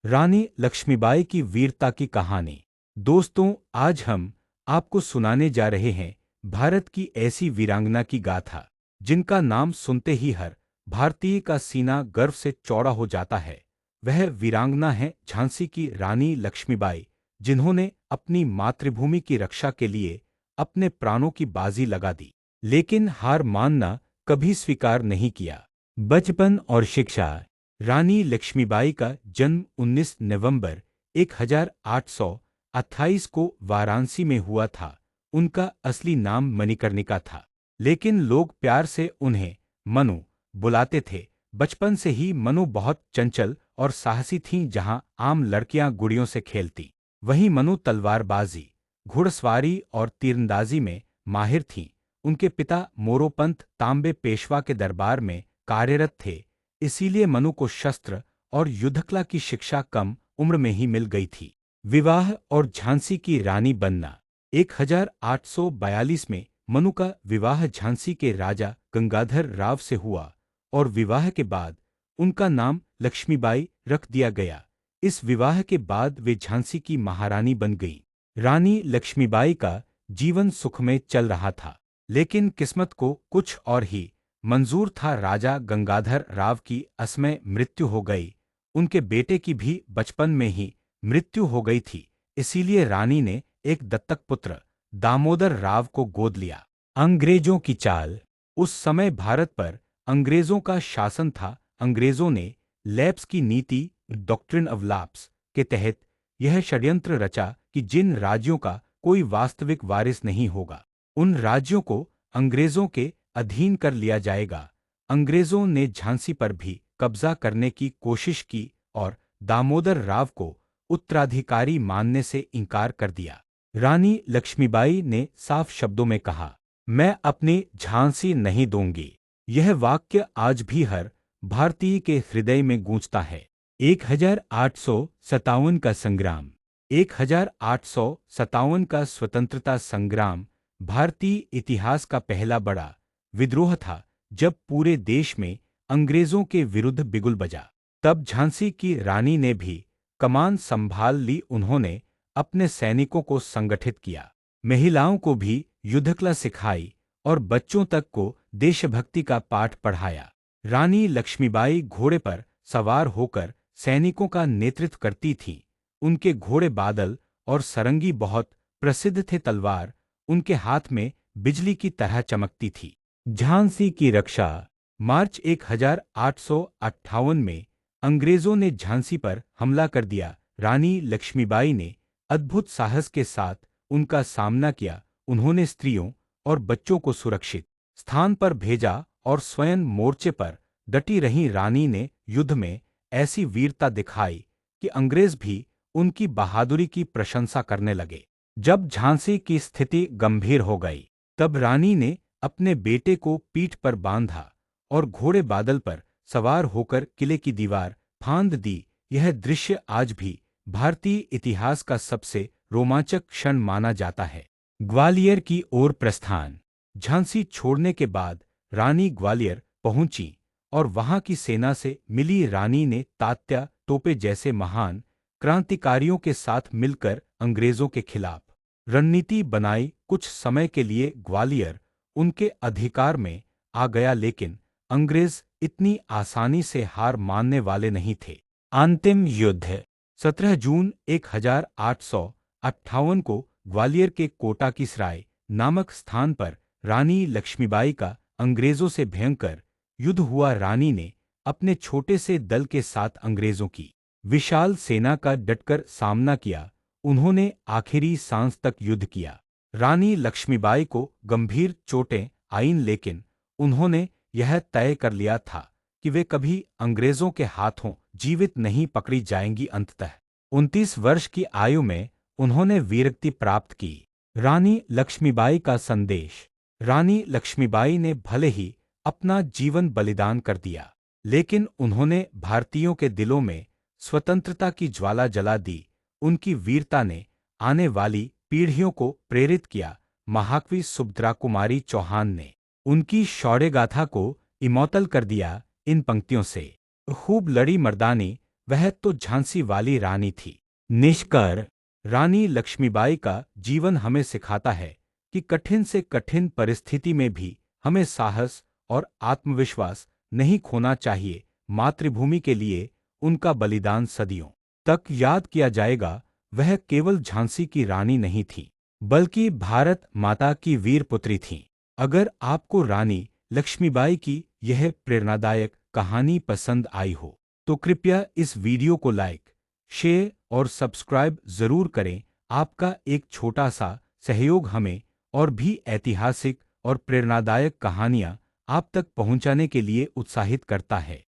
रानी लक्ष्मीबाई की वीरता की कहानी। दोस्तों, आज हम आपको सुनाने जा रहे हैं भारत की ऐसी वीरांगना की गाथा जिनका नाम सुनते ही हर भारतीय का सीना गर्व से चौड़ा हो जाता है। वह वीरांगना है झांसी की रानी लक्ष्मीबाई, जिन्होंने अपनी मातृभूमि की रक्षा के लिए अपने प्राणों की बाजी लगा दी, लेकिन हार मानना कभी स्वीकार नहीं किया। बचपन और शिक्षा। रानी लक्ष्मीबाई का जन्म 19 नवंबर 1828 को वाराणसी में हुआ था। उनका असली नाम मणिकर्णिका था, लेकिन लोग प्यार से उन्हें मनु बुलाते थे। बचपन से ही मनु बहुत चंचल और साहसी थीं। जहां आम लड़कियां गुड़ियों से खेलती, वहीं मनु तलवारबाजी, घुड़सवारी और तीरंदाजी में माहिर थीं। उनके पिता मोरोपंत तांबे पेशवा के दरबार में कार्यरत थे, इसीलिए मनु को शस्त्र और युद्धकला की शिक्षा कम उम्र में ही मिल गई थी। विवाह और झांसी की रानी बनना। 1842 में मनु का विवाह झांसी के राजा गंगाधर राव से हुआ और विवाह के बाद उनका नाम लक्ष्मीबाई रख दिया गया। इस विवाह के बाद वे झांसी की महारानी बन गईं। रानी लक्ष्मीबाई का जीवन सुखमय चल रहा था, लेकिन किस्मत को कुछ और ही मंजूर था। राजा गंगाधर राव की असमय मृत्यु हो गई। उनके बेटे की भी बचपन में ही मृत्यु हो गई थी, इसीलिए रानी ने एक दत्तक पुत्र दामोदर राव को गोद लिया। अंग्रेजों की चाल। उस समय भारत पर अंग्रेजों का शासन था। अंग्रेजों ने लैप्स की नीति, डॉक्ट्रिन ऑफ लैप्स के तहत यह षड्यंत्र रचा कि जिन राज्यों का कोई वास्तविक वारिस नहीं होगा, उन राज्यों को अंग्रेजों के अधीन कर लिया जाएगा। अंग्रेजों ने झांसी पर भी कब्जा करने की कोशिश की और दामोदर राव को उत्तराधिकारी मानने से इनकार कर दिया। रानी लक्ष्मीबाई ने साफ शब्दों में कहा, मैं अपनी झांसी नहीं दूंगी। यह वाक्य आज भी हर भारतीय के हृदय में गूंजता है। 1857 का संग्राम। 1857 का स्वतंत्रता संग्राम भारतीय इतिहास का पहला बड़ा विद्रोह था, जब पूरे देश में अंग्रेजों के विरुद्ध बिगुल बजा। तब झांसी की रानी ने भी कमान संभाल ली। उन्होंने अपने सैनिकों को संगठित किया, महिलाओं को भी युद्धकला सिखाई और बच्चों तक को देशभक्ति का पाठ पढ़ाया। रानी लक्ष्मीबाई घोड़े पर सवार होकर सैनिकों का नेतृत्व करती थीं। उनके घोड़े बादल और सरंगी बहुत प्रसिद्ध थे। तलवार उनके हाथ में बिजली की तरह चमकती थी। झांसी की रक्षा। मार्च 1858 में अंग्रेजों ने झांसी पर हमला कर दिया। रानी लक्ष्मीबाई ने अद्भुत साहस के साथ उनका सामना किया। उन्होंने स्त्रियों और बच्चों को सुरक्षित स्थान पर भेजा और स्वयं मोर्चे पर डटी रहीं। रानी ने युद्ध में ऐसी वीरता दिखाई कि अंग्रेज भी उनकी बहादुरी की प्रशंसा करने लगे। जब झांसी की स्थिति गंभीर हो गई, तब रानी ने अपने बेटे को पीठ पर बांधा और घोड़े बादल पर सवार होकर किले की दीवार फांद दी। यह दृश्य आज भी भारतीय इतिहास का सबसे रोमांचक क्षण माना जाता है। ग्वालियर की ओर प्रस्थान। झांसी छोड़ने के बाद रानी ग्वालियर पहुंची और वहां की सेना से मिली। रानी ने तात्या टोपे जैसे महान क्रांतिकारियों के साथ मिलकर अंग्रेजों के खिलाफ रणनीति बनाई। कुछ समय के लिए ग्वालियर उनके अधिकार में आ गया, लेकिन अंग्रेज इतनी आसानी से हार मानने वाले नहीं थे। अंतिम युद्ध। 17 जून 1858 को ग्वालियर के कोटा की सराय नामक स्थान पर रानी लक्ष्मीबाई का अंग्रेजों से भयंकर युद्ध हुआ। रानी ने अपने छोटे से दल के साथ अंग्रेजों की विशाल सेना का डटकर सामना किया। उन्होंने आखिरी सांस तक युद्ध किया। रानी लक्ष्मीबाई को गंभीर चोटें आईं, लेकिन उन्होंने यह तय कर लिया था कि वे कभी अंग्रेजों के हाथों जीवित नहीं पकड़ी जाएंगी। अंततः 29 वर्ष की आयु में उन्होंने वीरगति प्राप्त की। रानी लक्ष्मीबाई का संदेश। रानी लक्ष्मीबाई ने भले ही अपना जीवन बलिदान कर दिया, लेकिन उन्होंने भारतीयों के दिलों में स्वतंत्रता की ज्वाला जला दी। उनकी वीरता ने आने वाली पीढ़ियों को प्रेरित किया। महाकवि सुभद्रा कुमारी चौहान ने उनकी शौर्यगाथा को इमोर्टल कर दिया इन पंक्तियों से। खूब लड़ी मर्दानी, वह तो झांसी वाली रानी थी। निष्कर्ष, रानी लक्ष्मीबाई का जीवन हमें सिखाता है कि कठिन से कठिन परिस्थिति में भी हमें साहस और आत्मविश्वास नहीं खोना चाहिए। मातृभूमि के लिए उनका बलिदान सदियों तक याद किया जाएगा। वह केवल झांसी की रानी नहीं थी, बल्कि भारत माता की वीर पुत्री थीं। अगर आपको रानी लक्ष्मीबाई की यह प्रेरणादायक कहानी पसंद आई हो, तो कृपया इस वीडियो को लाइक, शेयर और सब्सक्राइब जरूर करें। आपका एक छोटा सा सहयोग हमें और भी ऐतिहासिक और प्रेरणादायक कहानियां आप तक पहुंचाने के लिए उत्साहित करता है।